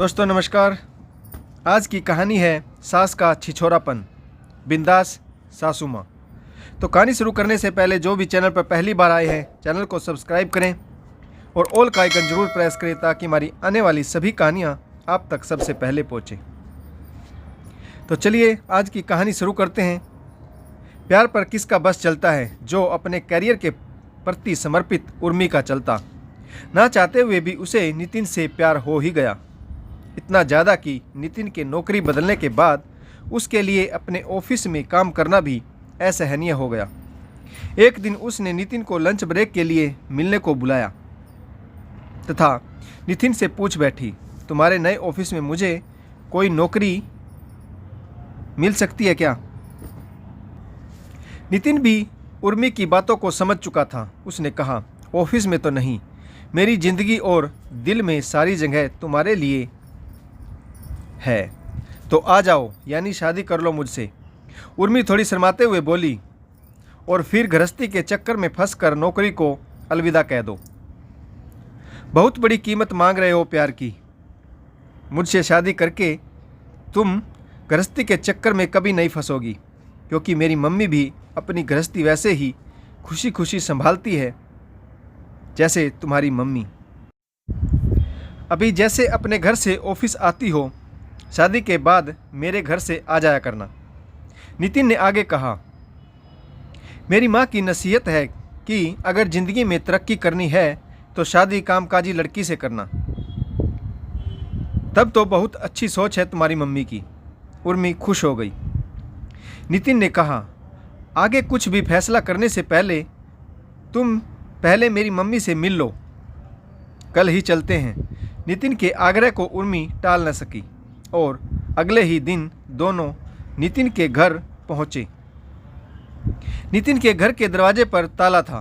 दोस्तों नमस्कार। आज की कहानी है सास का छिछोरापन, बिंदास सासू माँ। तो कहानी शुरू करने से पहले जो भी चैनल पर पहली बार आए हैं चैनल को सब्सक्राइब करें और ऑल का आइकन जरूर प्रेस करें ताकि हमारी आने वाली सभी कहानियाँ आप तक सबसे पहले पहुँचें। तो चलिए आज की कहानी शुरू करते हैं। प्यार पर किसका बस चलता है, जो अपने करियर के प्रति समर्पित उर्मी का चलता। ना चाहते हुए भी उसे नितिन से प्यार हो ही गया, इतना ज़्यादा कि नितिन के नौकरी बदलने के बाद उसके लिए अपने ऑफिस में काम करना भी असहनीय हो गया। एक दिन उसने नितिन को लंच ब्रेक के लिए मिलने को बुलाया तथा नितिन से पूछ बैठी, तुम्हारे नए ऑफिस में मुझे कोई नौकरी मिल सकती है क्या? नितिन भी उर्मी की बातों को समझ चुका था। उसने कहा, ऑफिस में तो नहीं, मेरी ज़िंदगी और दिल में सारी जगह तुम्हारे लिए है, तो आ जाओ, यानी शादी कर लो मुझसे। उर्मी थोड़ी शर्माते हुए बोली, और फिर गृहस्थी के चक्कर में फंसकर नौकरी को अलविदा कह दो। बहुत बड़ी कीमत मांग रहे हो प्यार की। मुझसे शादी करके तुम गृहस्थी के चक्कर में कभी नहीं फंसोगी, क्योंकि मेरी मम्मी भी अपनी गृहस्थी वैसे ही खुशी खुशी संभालती है जैसे तुम्हारी मम्मी। अभी जैसे अपने घर से ऑफिस आती हो, शादी के बाद मेरे घर से आ जाया करना। नितिन ने आगे कहा, मेरी माँ की नसीहत है कि अगर ज़िंदगी में तरक्की करनी है तो शादी कामकाजी लड़की से करना। तब तो बहुत अच्छी सोच है तुम्हारी मम्मी की। उर्मी खुश हो गई। नितिन ने कहा, आगे कुछ भी फैसला करने से पहले तुम पहले मेरी मम्मी से मिल लो, कल ही चलते हैं। नितिन के आग्रह को उर्मी टाल न सकी और अगले ही दिन दोनों नितिन के घर पहुंचे। नितिन के घर के दरवाजे पर ताला था।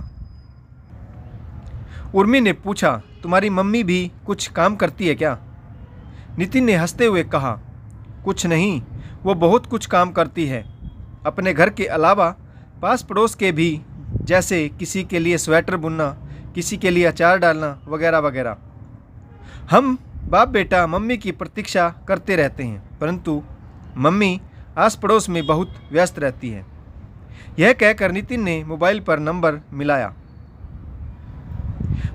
उर्मी ने पूछा, तुम्हारी मम्मी भी कुछ काम करती है क्या? नितिन ने हंसते हुए कहा, कुछ नहीं, वो बहुत कुछ काम करती है, अपने घर के अलावा पास पड़ोस के भी, जैसे किसी के लिए स्वेटर बुनना, किसी के लिए अचार डालना वगैरह वगैरह। हम बाप बेटा मम्मी की प्रतीक्षा करते रहते हैं, परंतु मम्मी आस पड़ोस में बहुत व्यस्त रहती है। यह कहकर नितिन ने मोबाइल पर नंबर मिलाया।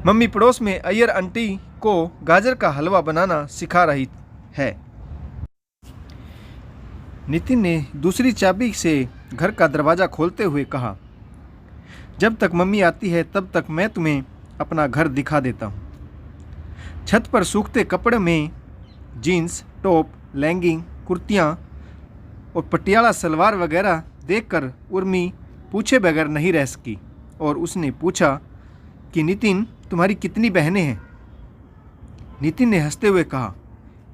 मम्मी पड़ोस में अय्यर आंटी को गाजर का हलवा बनाना सिखा रही है। नितिन ने दूसरी चाबी से घर का दरवाज़ा खोलते हुए कहा, जब तक मम्मी आती है तब तक मैं तुम्हें अपना घर दिखा देता हूँ। छत पर सूखते कपड़े में जीन्स, टॉप, लेगिंग, कुर्तियाँ और पटियाला सलवार वगैरह देखकर उर्मी पूछे बगैर नहीं रह सकी और उसने पूछा कि नितिन, तुम्हारी कितनी बहनें हैं? नितिन ने हंसते हुए कहा,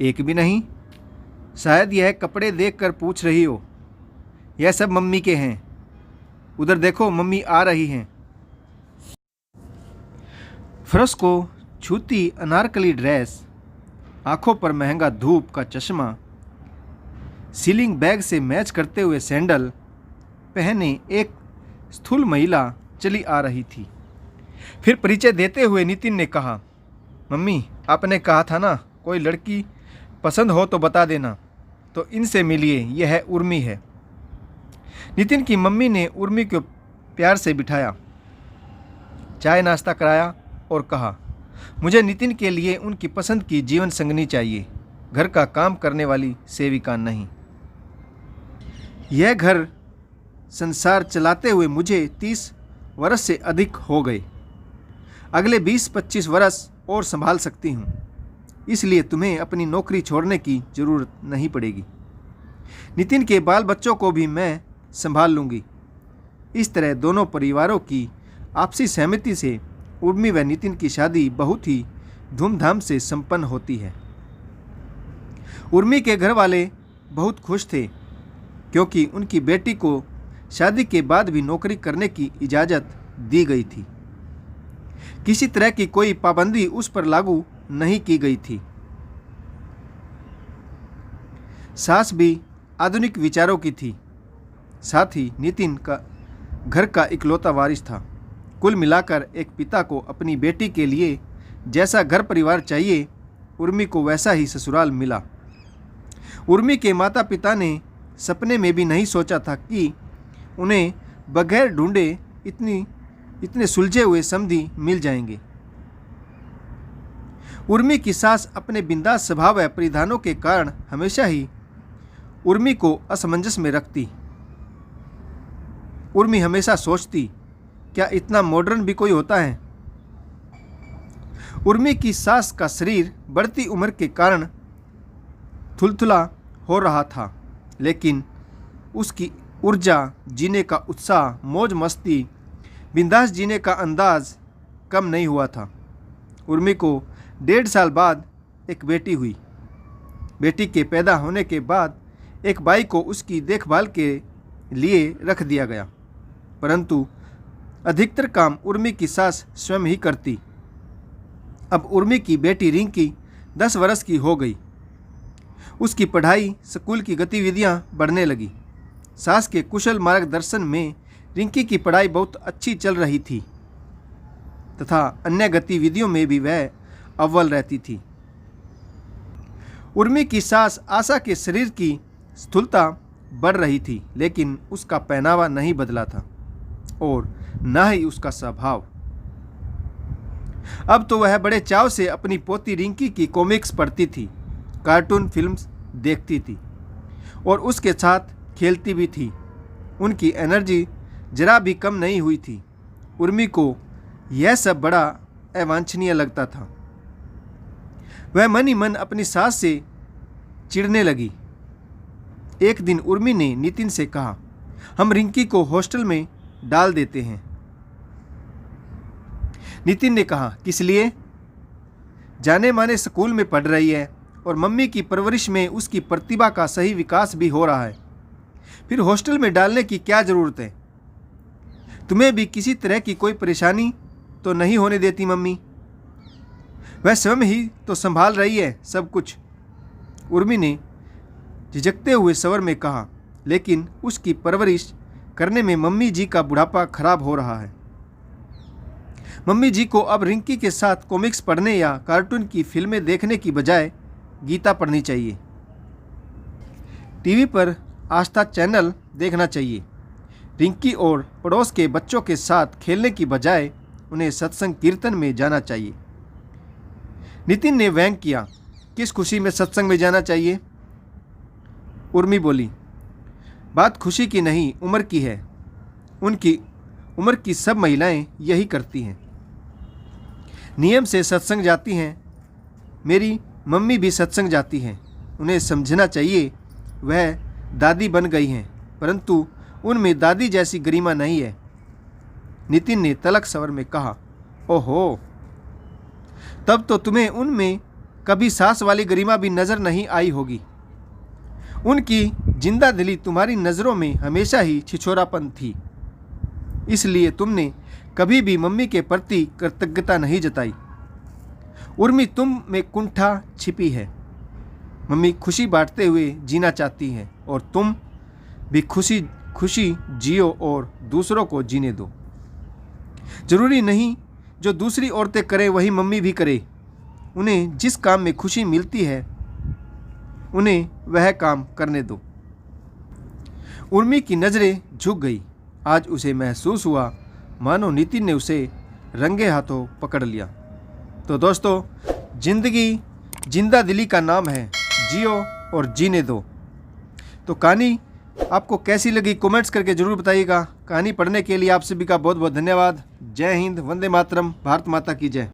एक भी नहीं। शायद यह कपड़े देखकर पूछ रही हो। यह सब मम्मी के हैं। उधर देखो, मम्मी आ रही हैं। फर्श को छूती अनारकली ड्रेस, आंखों पर महंगा धूप का चश्मा, सीलिंग बैग से मैच करते हुए सैंडल पहने एक स्थूल महिला चली आ रही थी। फिर परिचय देते हुए नितिन ने कहा, मम्मी, आपने कहा था ना, कोई लड़की पसंद हो तो बता देना, तो इनसे मिलिए, यह उर्मी है। नितिन की मम्मी ने उर्मी को प्यार से बिठाया, चाय नाश्ता कराया और कहा, मुझे नितिन के लिए उनकी पसंद की जीवन संगनी चाहिए, घर का काम करने वाली सेविका नहीं। यह घर संसार चलाते हुए मुझे 30 वर्ष से अधिक हो गए। अगले 20-25 वर्ष और संभाल सकती हूँ, इसलिए तुम्हें अपनी नौकरी छोड़ने की ज़रूरत नहीं पड़ेगी। नितिन के बाल बच्चों को भी मैं संभाल लूँगी। इस तरह दोनों परिवारों की आपसी सहमति से उर्मी व नितिन की शादी बहुत ही धूमधाम से संपन्न होती है। उर्मी के घर वाले बहुत खुश थे, क्योंकि उनकी बेटी को शादी के बाद भी नौकरी करने की इजाज़त दी गई थी। किसी तरह की कोई पाबंदी उस पर लागू नहीं की गई थी। सास भी आधुनिक विचारों की थी। साथ ही नितिन का घर का इकलौता वारिस था। कुल मिलाकर एक पिता को अपनी बेटी के लिए जैसा घर परिवार चाहिए उर्मी को वैसा ही ससुराल मिला। उर्मी के माता पिता ने सपने में भी नहीं सोचा था कि उन्हें बगैर ढूंढे इतने सुलझे हुए समधी मिल जाएंगे। उर्मी की सास अपने बिंदास स्वभाव व परिधानों के कारण हमेशा ही उर्मी को असमंजस में रखती। उर्मी हमेशा सोचती, क्या इतना मॉडर्न भी कोई होता है। उर्मी की सास का शरीर बढ़ती उम्र के कारण थुलथुला हो रहा था, लेकिन उसकी ऊर्जा, जीने का उत्साह, मौज मस्ती, बिंदास जीने का अंदाज कम नहीं हुआ था। उर्मी को 1.5 साल बाद एक बेटी हुई। बेटी के पैदा होने के बाद एक बाई को उसकी देखभाल के लिए रख दिया गया, परंतु अधिकतर काम उर्मी की सास स्वयं ही करती। अब उर्मी की बेटी रिंकी 10 वर्ष की हो गई। उसकी पढ़ाई, स्कूल की गतिविधियां बढ़ने लगी। सास के कुशल मार्गदर्शन में रिंकी की पढ़ाई बहुत अच्छी चल रही थी तथा अन्य गतिविधियों में भी वह अव्वल रहती थी। उर्मी की सास आशा के शरीर की स्थूलता बढ़ रही थी, लेकिन उसका पहनावा नहीं बदला था और न ही उसका स्वभाव। अब तो वह बड़े चाव से अपनी पोती रिंकी की कॉमिक्स पढ़ती थी, कार्टून फिल्म्स देखती थी और उसके साथ खेलती भी थी। उनकी एनर्जी जरा भी कम नहीं हुई थी। उर्मी को यह सब बड़ा अवांछनीय लगता था। वह मन ही मन अपनी सास से चिढ़ने लगी। एक दिन उर्मी ने नितिन से कहा, हम रिंकी को हॉस्टल में डाल देते हैं। नितिन ने कहा, किस लिए? जाने माने स्कूल में पढ़ रही है और मम्मी की परवरिश में उसकी प्रतिभा का सही विकास भी हो रहा है। फिर हॉस्टल में डालने की क्या ज़रूरत है? तुम्हें भी किसी तरह की कोई परेशानी तो नहीं होने देती मम्मी? वह स्वयं ही तो संभाल रही है सब कुछ। उर्मी ने झिझकते हुए स्वर में कहा, लेकिन उसकी परवरिश करने में मम्मी जी का बुढ़ापा खराब हो रहा है। मम्मी जी को अब रिंकी के साथ कॉमिक्स पढ़ने या कार्टून की फिल्में देखने की बजाय गीता पढ़नी चाहिए। टीवी पर आस्था चैनल देखना चाहिए। रिंकी और पड़ोस के बच्चों के साथ खेलने की बजाय उन्हें सत्संग कीर्तन में जाना चाहिए। नितिन ने व्यंग किया, किस खुशी में सत्संग में जाना चाहिए? उर्मी बोली, बात खुशी की नहीं, उम्र की है। उनकी उम्र की सब महिलाएं यही करती हैं, नियम से सत्संग जाती हैं। मेरी मम्मी भी सत्संग जाती हैं। उन्हें समझना चाहिए वह दादी बन गई हैं, परंतु उनमें दादी जैसी गरिमा नहीं है। नितिन ने तलक स्वर में कहा, ओहो, तब तो तुम्हें उनमें कभी सास वाली गरिमा भी नजर नहीं आई होगी। उनकी जिंदा दिली तुम्हारी नज़रों में हमेशा ही छिछोरापन थी, इसलिए तुमने कभी भी मम्मी के प्रति कृतज्ञता नहीं जताई। उर्मी, तुम में कुंठा छिपी है। मम्मी खुशी बांटते हुए जीना चाहती हैं और तुम भी खुशी खुशी जियो और दूसरों को जीने दो। जरूरी नहीं जो दूसरी औरतें करें वही मम्मी भी करे। उन्हें जिस काम में खुशी मिलती है उन्हें वह काम करने दो। उर्मी की नज़रें झुक गई। आज उसे महसूस हुआ मानो नितिन ने उसे रंगे हाथों पकड़ लिया। तो दोस्तों, जिंदगी जिंदा दिली का नाम है, जियो और जीने दो। तो कहानी आपको कैसी लगी कमेंट्स करके ज़रूर बताइएगा। कहानी पढ़ने के लिए आप सभी का बहुत बहुत धन्यवाद। जय हिंद, वंदे मातरम, भारत माता की जय।